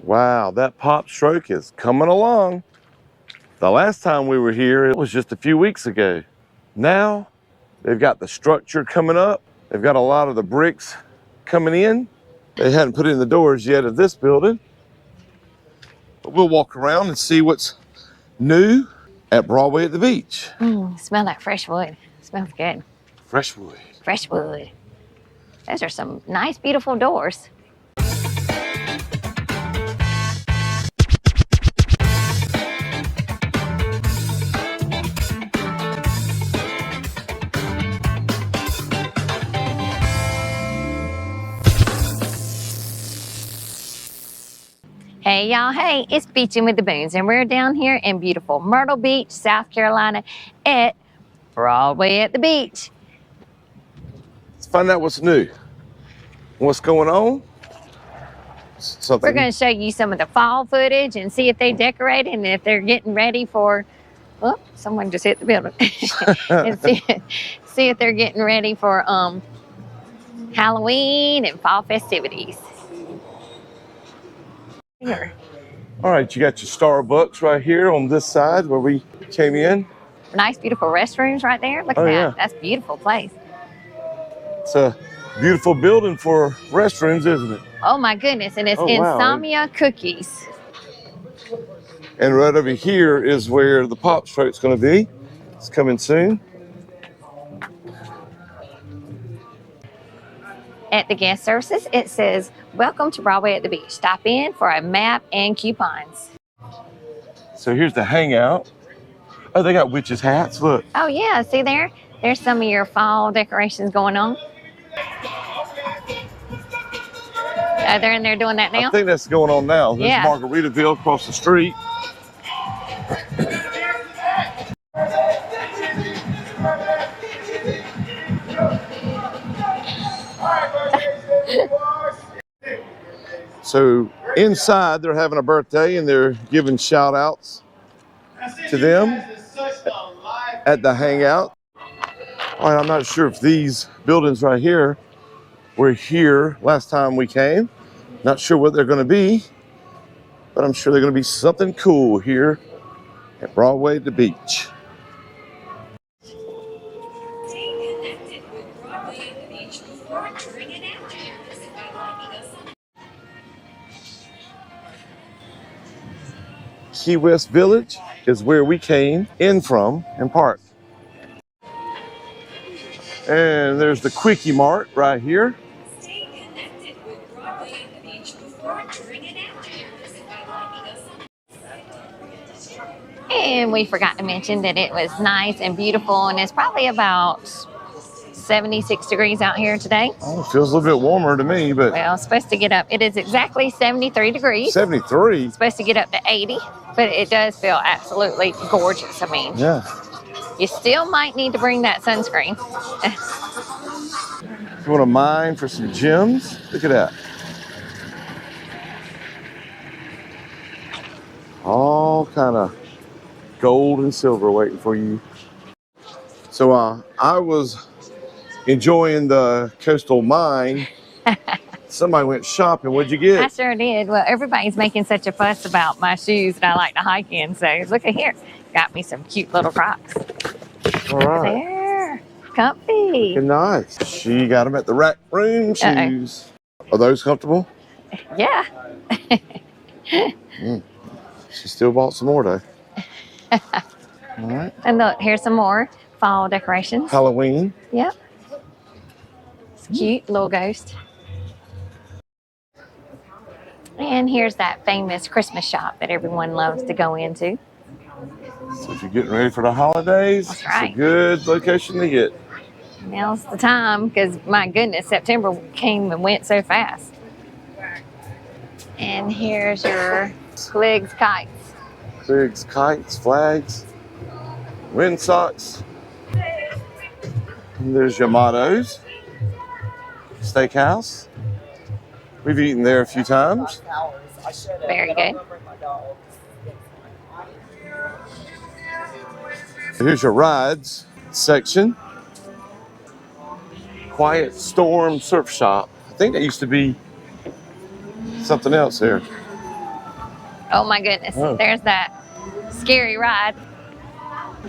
Wow, that pop stroke is coming along. The last time we were here, it was just a few weeks ago. Now, they've got the structure coming up. They've got a lot of the bricks coming in. They hadn't put in the doors yet of this building. But we'll walk around and see what's new at Broadway at the beach. Smell that fresh wood. Smells good. Fresh wood. Fresh wood. Those are some nice, beautiful doors. Hey y'all, hey, it's Beachin With The Boones, and we're down here in beautiful Myrtle Beach, South Carolina at Broadway at the beach. Let's find out what's new. What's going on? We're going to show you some of the fall footage and see if they decorated and if they're getting ready for, oh, someone just hit the building. And see if they're getting ready for Halloween and fall festivities. Here. All right, you got your Starbucks right here on this side where we came in. Nice, beautiful restrooms right there. Look at that. Yeah. That's a beautiful place. It's a beautiful building for restrooms, isn't it? Oh my goodness, and it's wow. Insomnia Cookies. And right over here is where the pop stroke's going to be. It's coming soon. At the guest services, it says, "Welcome to Broadway at the Beach. Stop in for a map and coupons." So here's the hangout. Oh, they got witches' hats. Look. Oh yeah, see there? There's some of your fall decorations going on. They're in there doing that now? I think that's going on now. There's Yeah. Margaritaville across the street. So inside they're having a birthday and they're giving shout outs to them at the hangout. All right, I'm not sure if these buildings right here were here last time we came. Not sure what they're going to be, but I'm sure they're going to be something cool here at Broadway at the beach. Key West Village is where we came in from and parked. And there's the Quickie Mart right here. And we forgot to mention that it was nice and beautiful, and it's probably about 76 degrees out here today. Oh, it feels a little bit warmer to me, but... Well, it's supposed to get up. It is exactly 73 degrees. 73? It's supposed to get up to 80, but it does feel absolutely gorgeous. I mean, yeah. You still might need to bring that sunscreen. If you want to mine for some gems, look at that. All kind of gold and silver waiting for you. So I was enjoying the coastal mine. Somebody went shopping. What'd you get? I sure did. Well, everybody's making such a fuss about my shoes that I like to hike in. So look at here. Got me some cute little Crocs. All right. There. Comfy. Looking nice. She got them at the Rack Room shoes. Are those comfortable? Yeah. She still bought some more though. All right. And look, here's some more fall decorations. Halloween. Yep. It's cute, little ghost. And here's that famous Christmas shop that everyone loves to go into. So if you're getting ready for the holidays, That's right. It's a good location to get. Now's the time, because my goodness, September came and went so fast. And here's your Flig's kites. Flig's kites, flags, wind socks. And there's Yamato's Steakhouse. We've eaten there a few times. Very good. Here's your rides section. Quiet Storm Surf Shop. I think that used to be something else here. Oh my goodness, there's that scary ride.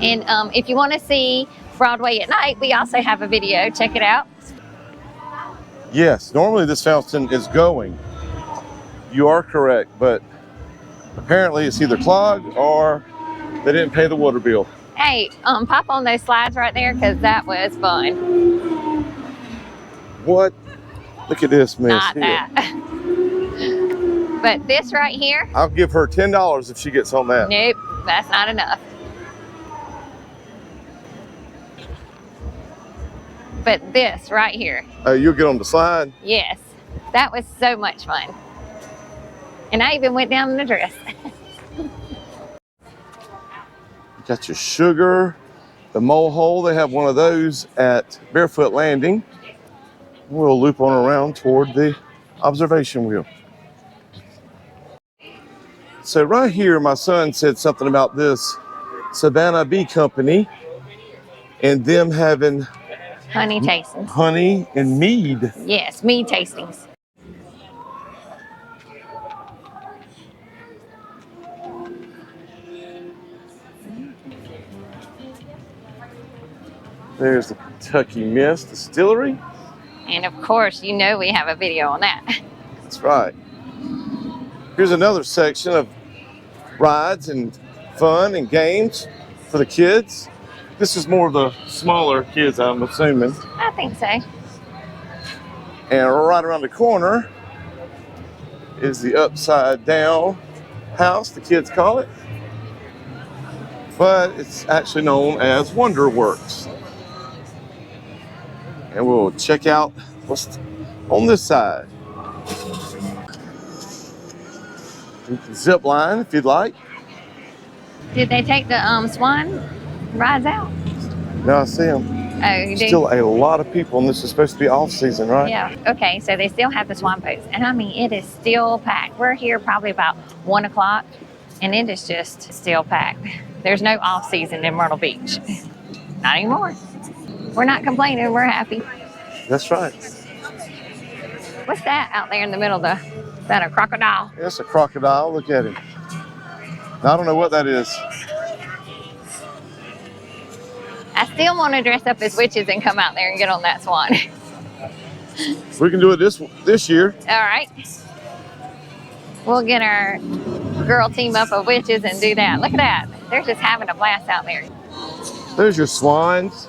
And if you want to see Broadway at night, we also have a video. Check it out. Yes, normally this fountain is going. You are correct, but apparently it's either clogged or they didn't pay the water bill. Hey, pop on those slides right there because that was fun. What? Look at this mess Not here. that. But this right here. I'll give her $10 if she gets on that. Nope, that's not enough. But this right here. Oh, you'll get on the slide? Yes, that was so much fun. And I even went down in a dress. Got your sugar, the mole hole. They have one of those at Barefoot Landing. We'll loop on around toward the observation wheel. So right here, my son said something about this Savannah Bee Company and them having Honey tastings. honey and mead. Yes, mead tastings. There's the Kentucky Mist Distillery. And of course, you know we have a video on that. That's right. Here's another section of rides and fun and games for the kids. This is more of the smaller kids, I'm assuming. I think so. And right around the corner is the upside down house, the kids call it. But it's actually known as Wonder Works. And we'll check out what's on this side. You can zip line if you'd like. Did they take the swan rides out? Now I see them. Oh, you do? Still a lot of people, and this is supposed to be off season, right? Yeah. Okay, so they still have the swan boats. And I mean, it is still packed. We're here probably about 1 o'clock, and it is just still packed. There's no off season in Myrtle Beach. Not anymore. We're not complaining, we're happy. That's right. What's that out there in the middle? Is that a crocodile? It's a crocodile. Look at him. Now, I don't know what that is. I still want to dress up as witches and come out there and get on that swan. We can do it this year. All right. We'll get our girl team up of witches and do that. Look at that. They're just having a blast out there. There's your swans.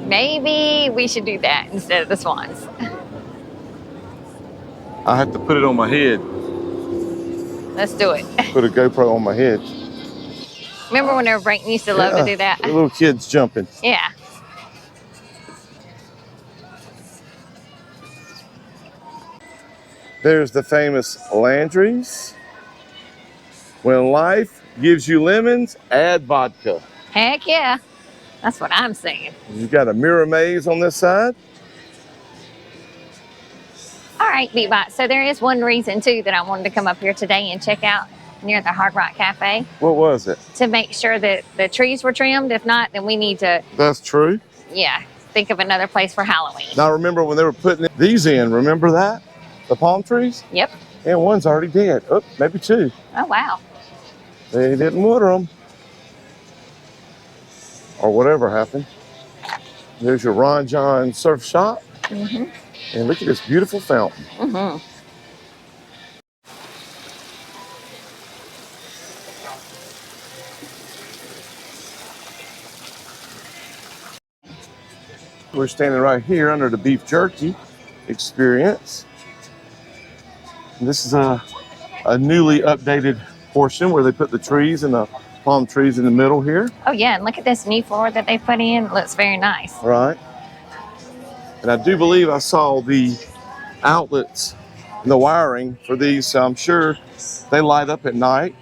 Maybe we should do that instead of the swans. I have to put it on my head. Let's do it. Put a GoPro on my head. Remember whenever Brayton used to love to do that? The little kids jumping. Yeah. There's the famous Landry's. When life gives you lemons, add vodka. Heck yeah. That's what I'm saying. You've got a mirror maze on this side. All right, Beatbot. So there is one reason, too, that I wanted to come up here today and check out near the Hard Rock Cafe. What was it? To make sure that the trees were trimmed. If not, then we need to, That's true. yeah, think of another place for Halloween. Now, remember when they were putting these in, remember that? The palm trees? Yep. And one's already dead. Oh, maybe two. Oh, wow. They didn't water them. Or whatever happened. There's your Ron John surf shop. Mm-hmm. And look at this beautiful fountain. Mm-hmm. We're standing right here under the beef jerky experience. And this is a newly updated portion where they put the trees and the palm trees in the middle here. Oh, yeah, and look at this new floor that they put in. It looks very nice. Right. And I do believe I saw the outlets and the wiring for these, so I'm sure they light up at night.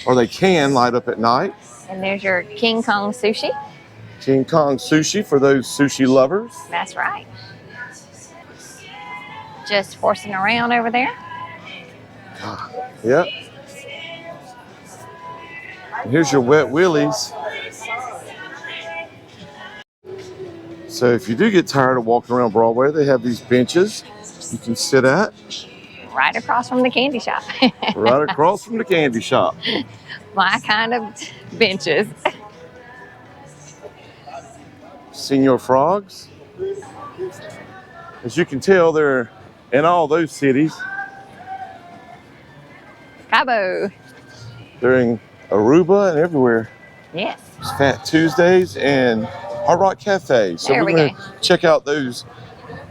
Or they can light up at night. And there's your King Kong sushi. King Kong sushi for those sushi lovers. That's right. Just horsing around over there. Yep. And here's your Wet Willies. So if you do get tired of walking around Broadway, they have these benches you can sit at. Right across from the candy shop. Right across from the candy shop. My kind of benches. Senior frogs. As you can tell, they're in all those cities. Cabo. They're in Aruba and everywhere. Yes. It's Fat Tuesdays and Hard Rock Cafe. So There we're we going go. to check out those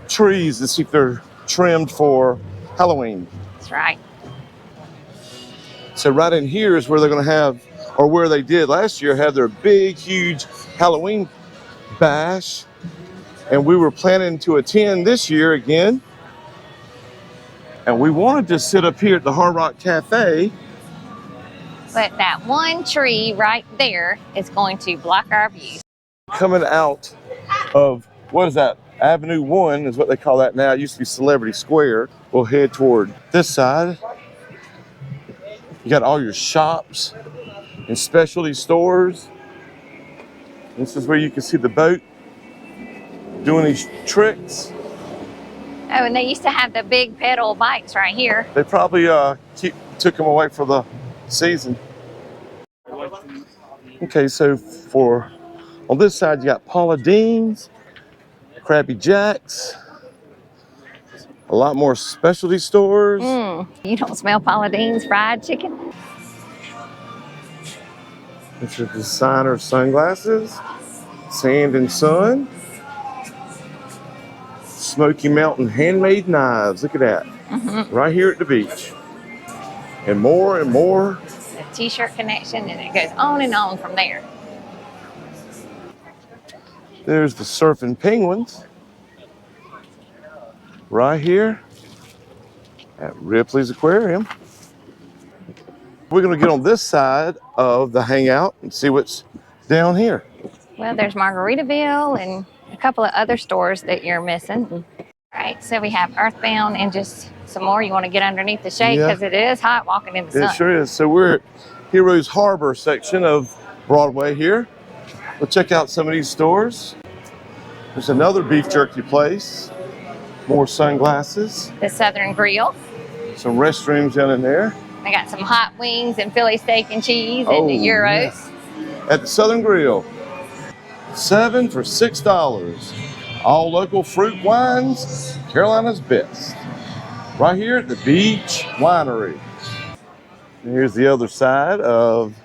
trees and see if they're trimmed for Halloween. That's right. So right in here is where they're going to have, or where they did last year, have their big, huge Halloween bash. And we were planning to attend this year again. And we wanted to sit up here at the Hard Rock Cafe. But that one tree right there is going to block our view. Coming out of, what is that? Avenue 1 is what they call that now. It used to be Celebrity Square. We'll head toward this side. You got all your shops and specialty stores. This is where you can see the boat doing these tricks. Oh, and they used to have the big pedal bikes right here. They probably took them away for the season. Okay, so on this side you got Paula Deen's, Krabby Jack's, a lot more specialty stores. You don't smell Paula Deen's fried chicken? It's your designer sunglasses, Sand and Sun, Smoky Mountain handmade knives. Look at that. Right here at the beach. And more and more. The t-shirt connection, and it goes on and on from there. There's the surfing penguins. Right here at Ripley's Aquarium. We're going to get on this side of the hangout and see what's down here. Well, there's Margaritaville and a couple of other stores that you're missing. All right, so we have Earthbound and just some more. You want to get underneath the shade because it is hot walking in the sun. It sure is. So we're at Heroes Harbor section of Broadway here. We'll check out some of these stores. There's another beef jerky place. More sunglasses. The Southern Grill. Some restrooms down in there. I got some hot wings and Philly steak and cheese and the gyros. Yeah. At the Southern Grill. 7 for $6. All local fruit wines, Carolina's best. Right here at the Beach Winery. And here's the other side of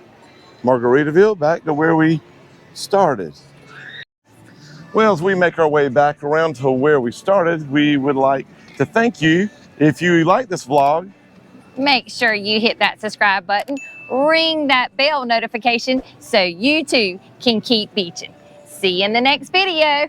Margaritaville, back to where we started. Well, as we make our way back around to where we started, we would like to thank you. If you like this vlog, make sure you hit that subscribe button, ring that bell notification so you too can keep beaching. See you in the next video.